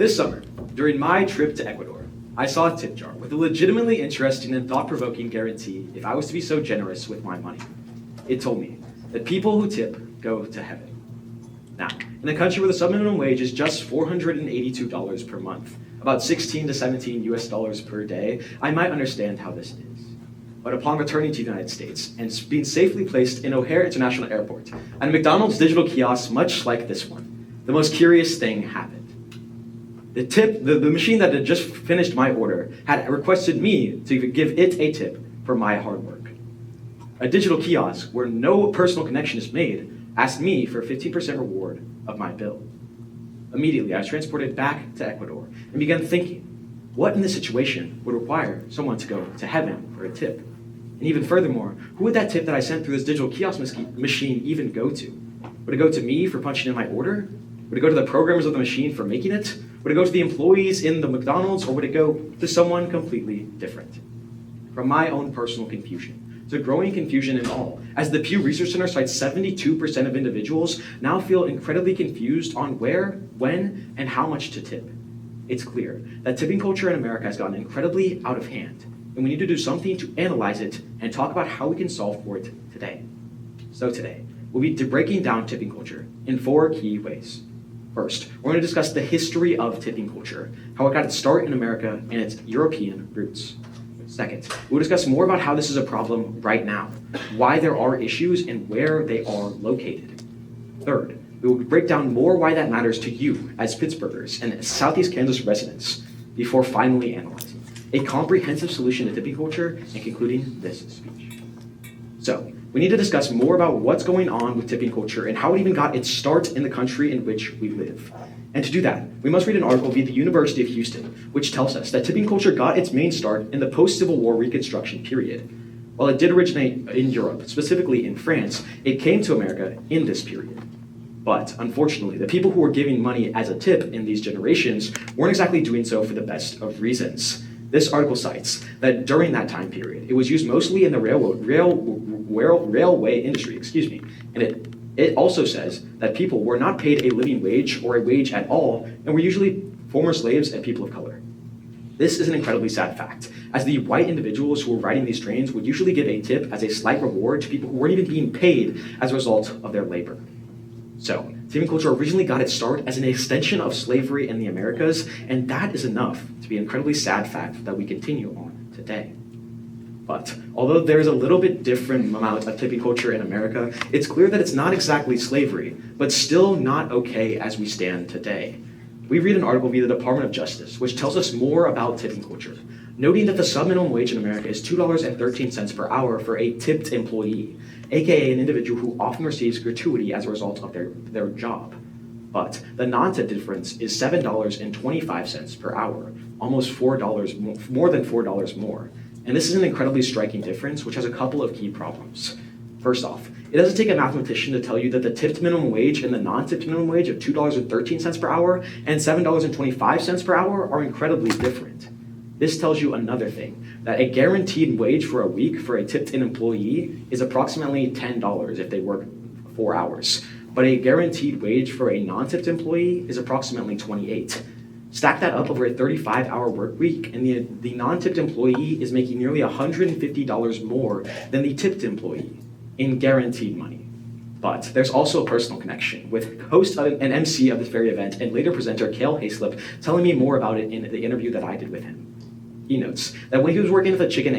This summer, during my trip to Ecuador, I saw a tip jar with a legitimately interesting and thought-provoking guarantee if I was to be so generous with my money. It told me that people who tip go to heaven. Now, in a country where the subminimum wage is just $482 per month, about 16 to 17 US dollars per day, I might understand how this is. But upon returning to the United States and being safely placed in O'Hare International Airport at a McDonald's digital kiosk much like this one, the most curious thing happened. The machine that had just finished my order had requested me to give it a tip for my hard work. A digital kiosk where no personal connection is made asked me for a 15% reward of my bill. Immediately, I was transported back to Ecuador and began thinking, what in this situation would require someone to go to heaven for a tip? And even furthermore, who would that tip that I sent through this digital kiosk machine even go to? Would it go to me for punching in my order? Would it go to the programmers of the machine for making it? Would it go to the employees in the McDonald's, or would it go to someone completely different? From my own personal confusion to growing confusion in all, as the Pew Research Center cites 72% of individuals now feel incredibly confused on where, when, and how much to tip. It's clear that tipping culture in America has gotten incredibly out of hand, and we need to do something to analyze it and talk about how we can solve for it today. So today, we'll be breaking down tipping culture in 4 key ways. First, we're going to discuss the history of tipping culture, how it got its start in America and its European roots. Second, we'll discuss more about how this is a problem right now, why there are issues and where they are located. Third, we will break down more why that matters to you as Pittsburghers and Southeast Kansas residents before finally analyzing a comprehensive solution to tipping culture and concluding this speech. So, we need to discuss more about what's going on with tipping culture and how it even got its start in the country in which we live. And to do that, we must read an article via the University of Houston, which tells us that tipping culture got its main start in the post-Civil War Reconstruction period. While it did originate in Europe, specifically in France, it came to America in this period. But unfortunately, the people who were giving money as a tip in these generations weren't exactly doing so for the best of reasons. This article cites that during that time period, it was used mostly in the railway industry, and it also says that people were not paid a living wage or a wage at all, and were usually former slaves and people of color. This is an incredibly sad fact, as the white individuals who were riding these trains would usually give a tip as a slight reward to people who weren't even being paid as a result of their labor. So, tipping culture originally got its start as an extension of slavery in the Americas, and that is enough to be an incredibly sad fact that we continue on today. But although there's a little bit different amount of tipping culture in America, it's clear that it's not exactly slavery, but still not okay as we stand today. We read an article via the Department of Justice, which tells us more about tipping culture, noting that the subminimum wage in America is $2.13 per hour for a tipped employee, aka an individual who often receives gratuity as a result of their job. But the non-tip difference is $7.25 per hour, almost $4 more than $4 more. And this is an incredibly striking difference, which has a couple of key problems. First off, it doesn't take a mathematician to tell you that the tipped minimum wage and the non-tipped minimum wage of $2.13 per hour and $7.25 per hour are incredibly different. This tells you another thing, that a guaranteed wage for a week for a tipped-in employee is approximately $10 if they work 4 hours, but a guaranteed wage for a non-tipped employee is approximately $28. Stack that up over a 35-hour work week, and the non-tipped employee is making nearly $150 more than the tipped employee in guaranteed money. But there's also a personal connection, with host and MC of this very event and later presenter Cale Hayslip telling me more about it in the interview that I did with him. He notes that when he was working at the chicken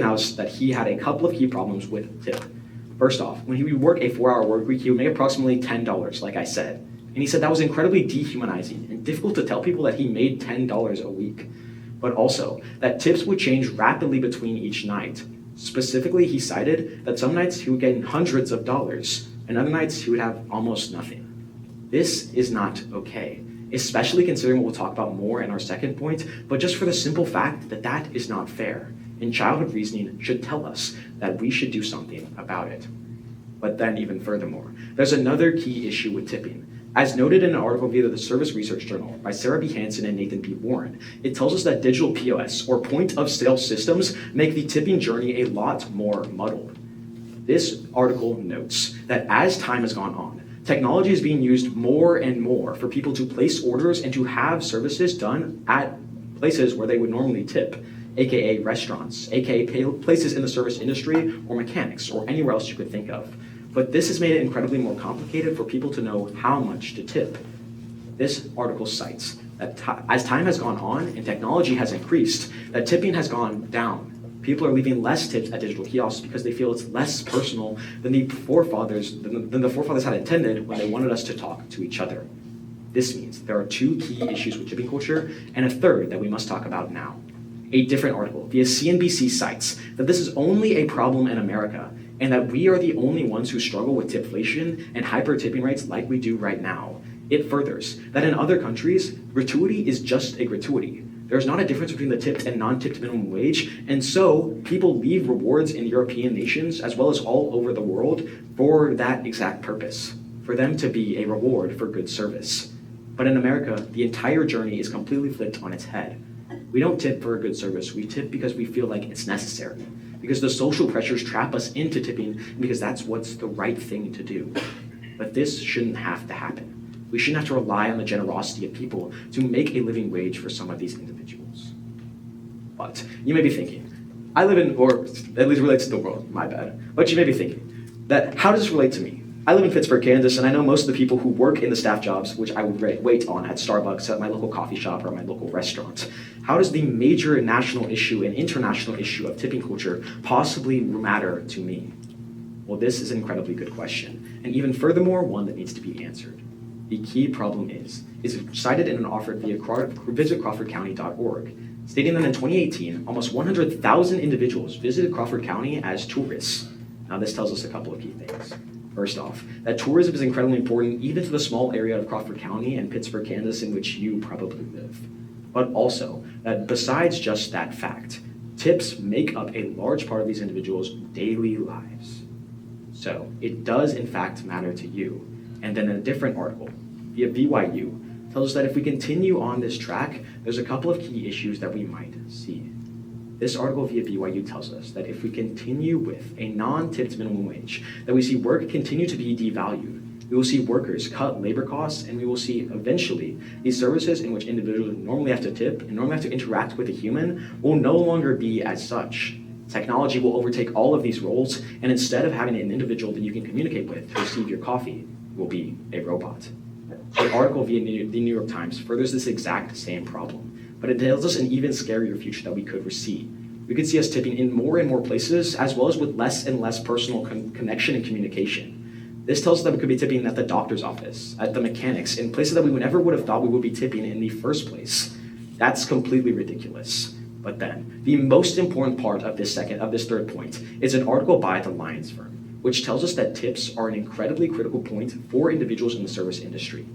house that he had a couple of key problems with tip. First off, when he would work a 4-hour work week, he would make approximately $10, like I said. And he said that was incredibly dehumanizing and difficult to tell people that he made $10 a week. But also, that tips would change rapidly between each night. Specifically, he cited that some nights he would get hundreds of dollars, and other nights he would have almost nothing. This is not okay, especially considering what we'll talk about more in our second point, but just for the simple fact that that is not fair, and childhood reasoning should tell us that we should do something about it. But then even furthermore, there's another key issue with tipping. As noted in an article via the Service Research Journal by Sarah B. Hansen and Nathan B. Warren, it tells us that digital POS, or point-of-sale systems, make the tipping journey a lot more muddled. This article notes that as time has gone on, Technology is being used more and more for people to place orders and to have services done at places where they would normally tip, aka restaurants, aka places in the service industry or mechanics or anywhere else you could think of. But this has made it incredibly more complicated for people to know how much to tip. This article cites that as time has gone on and technology has increased, that tipping has gone down. People are leaving less tips at digital kiosks because they feel it's less personal than the forefathers had intended when they wanted us to talk to each other. This means there are two key issues with tipping culture and a third that we must talk about now. A different article via CNBC cites that this is only a problem in America and that we are the only ones who struggle with tipflation and hyper tipping rates like we do right now. It furthers that in other countries, gratuity is just a gratuity. There's not a difference between the tipped and non-tipped minimum wage, and so people leave rewards in European nations as well as all over the world for that exact purpose, for them to be a reward for good service. But in America, the entire journey is completely flipped on its head. We don't tip for a good service, we tip because we feel like it's necessary, because the social pressures trap us into tipping, because that's what's the right thing to do. But this shouldn't have to happen. We shouldn't have to rely on the generosity of people to make a living wage for some of these individuals. But you may be thinking, I live in, or at least relates to the world, my bad. But you may be thinking that how does this relate to me? I live in Pittsburgh, Kansas, and I know most of the people who work in the staff jobs, which I would wait on at Starbucks, at my local coffee shop, or my local restaurant. How does the major national issue and international issue of tipping culture possibly matter to me? Well, this is an incredibly good question, and even furthermore, one that needs to be answered. The key problem is cited in an offer via visit crawfordcounty.org, stating that in 2018, almost 100,000 individuals visited Crawford County as tourists. Now, this tells us a couple of key things. First off, that tourism is incredibly important even to the small area of Crawford County and Pittsburgh, Kansas, in which you probably live. But also, that besides just that fact, tips make up a large part of these individuals' daily lives. So, it does in fact matter to you. And then a different article via BYU tells us that if we continue on this track, there's a couple of key issues that we might see. This article via BYU tells us that if we continue with a non-tipped minimum wage, that we see work continue to be devalued. We will see workers cut labor costs, and we will see eventually these services in which individuals normally have to tip and normally have to interact with a human will no longer be as such. Technology will overtake all of these roles, and instead of having an individual that you can communicate with to receive your coffee, will be a robot. The article via the New York Times furthers this exact same problem, but it tells us an even scarier future that we could foresee. We could see us tipping in more and more places, as well as with less and less personal connection and communication. This tells us that we could be tipping at the doctor's office, at the mechanics, in places that we never would have thought we would be tipping in the first place. That's completely ridiculous. But then, the most important part of this third point is an article by the Lions firm, which tells us that tips are an incredibly critical point for individuals in the service industry.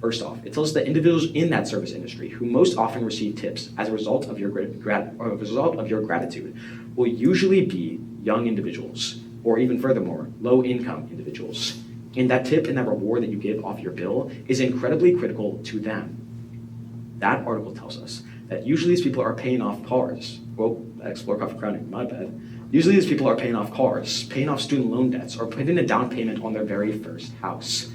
First off, it tells us that individuals in that service industry who most often receive tips as a result of your gratitude will usually be young individuals, or even furthermore, low-income individuals. And that tip and that reward that you give off your bill is incredibly critical to them. That article tells us that usually these people are paying off cars. Well, Explore Crawford County, my bad. Usually these people are paying off cars, paying off student loan debts, or putting a down payment on their very first house.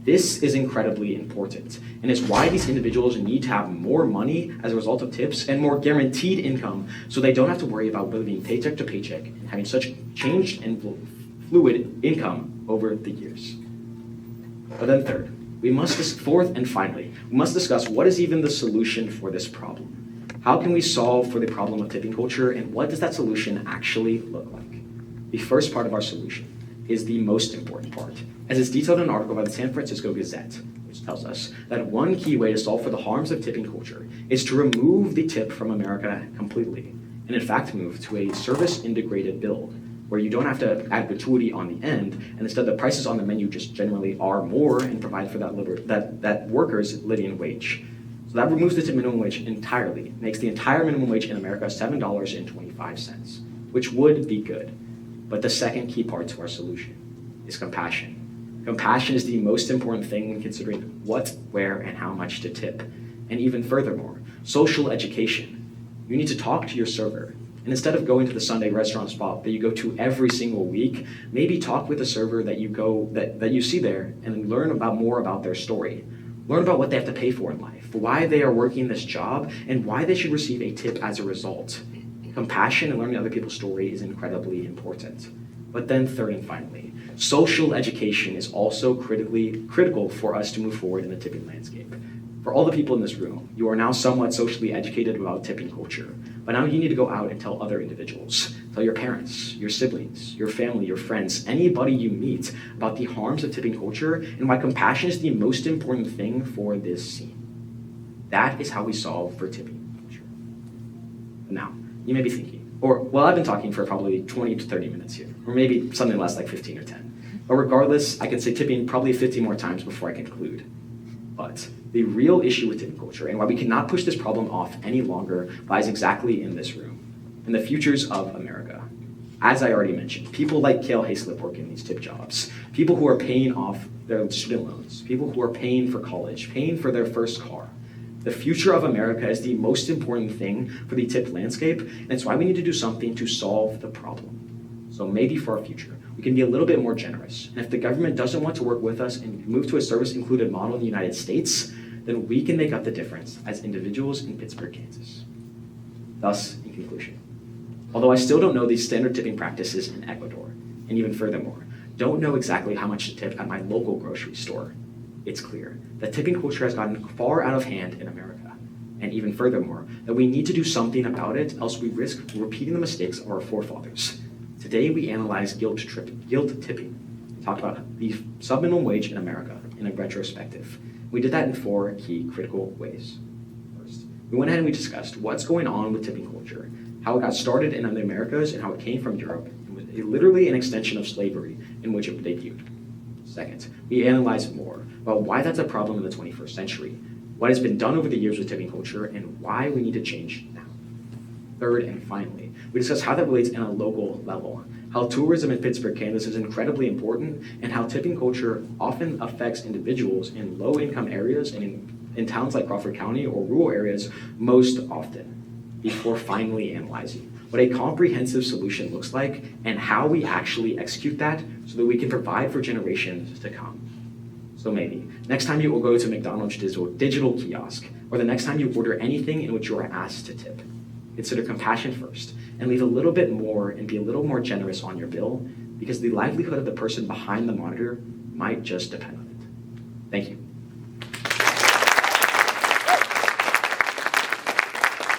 This is incredibly important, and it's why these individuals need to have more money as a result of tips and more guaranteed income so they don't have to worry about living paycheck to paycheck and having such changed and fluid income over the years. But then third, fourth and finally, we must discuss what is even the solution for this problem. How can we solve for the problem of tipping culture, and what does that solution actually look like? The first part of our solution is the most important part, as it's detailed in an article by the San Francisco Gazette, which tells us that one key way to solve for the harms of tipping culture is to remove the tip from America completely, and in fact move to a service-integrated bill, where you don't have to add gratuity on the end, and instead the prices on the menu just generally are more and provide for that worker's living wage. So that removes the tip minimum wage entirely, makes the entire minimum wage in America $7.25, which would be good. But the second key part to our solution is compassion. Compassion is the most important thing when considering what, where, and how much to tip. And even furthermore, social education. You need to talk to your server and And instead of going to the Sunday restaurant spot that you go to every single week, maybe talk with a server that you see there and learn more about their story. Learn about what they have to pay for in life, why they are working this job, and why they should receive a tip as a result. Compassion and learning other people's story is incredibly important. But then third and finally, social education is also critical for us to move forward in the tipping landscape. For all the people in this room, you are now somewhat socially educated about tipping culture, but now you need to go out and tell other individuals. Tell your parents, your siblings, your family, your friends, anybody you meet about the harms of tipping culture and why compassion is the most important thing for this scene. That is how we solve for tipping culture. Now, you may be thinking, I've been talking for probably 20 to 30 minutes here, or maybe something less like 15 or 10. But regardless, I can say tipping probably 50 more times before I conclude. But the real issue with tipping culture and why we cannot push this problem off any longer lies exactly in this room, in the futures of America. As I already mentioned, people like Cale Hayslip work in these tip jobs, people who are paying off their student loans, people who are paying for college, paying for their first car. The future of America is the most important thing for the tip landscape, and it's why we need to do something to solve the problem. So maybe for our future, we can be a little bit more generous. And if the government doesn't want to work with us and move to a service-included model in the United States, then we can make up the difference as individuals in Pittsburgh, Kansas. Thus, in conclusion, although I still don't know these standard tipping practices in Ecuador, and even furthermore, don't know exactly how much to tip at my local grocery store, it's clear that tipping culture has gotten far out of hand in America. And even furthermore, that we need to do something about it, else we risk repeating the mistakes of our forefathers. Today, we analyze guilt tipping. We talked about the subminimum wage in America in a retrospective. We did that in 4 key critical ways. First, we went ahead and we discussed what's going on with tipping culture, how it got started in the Americas and how it came from Europe, and was literally an extension of slavery in which it debuted. Second, we analyzed more about why that's a problem in the 21st century, what has been done over the years with tipping culture, and why we need to change now. Third, and finally, we discussed how that relates in a local level, how tourism in Pittsburgh, Kansas is incredibly important, and how tipping culture often affects individuals in low-income areas and in towns like Crawford County or rural areas most often, before finally analyzing what a comprehensive solution looks like and how we actually execute that so that we can provide for generations to come. So maybe, next time you will go to McDonald's digital kiosk, or the next time you order anything in which you are asked to tip, consider compassion first, and leave a little bit more and be a little more generous on your bill, because the livelihood of the person behind the monitor might just depend on it. Thank you.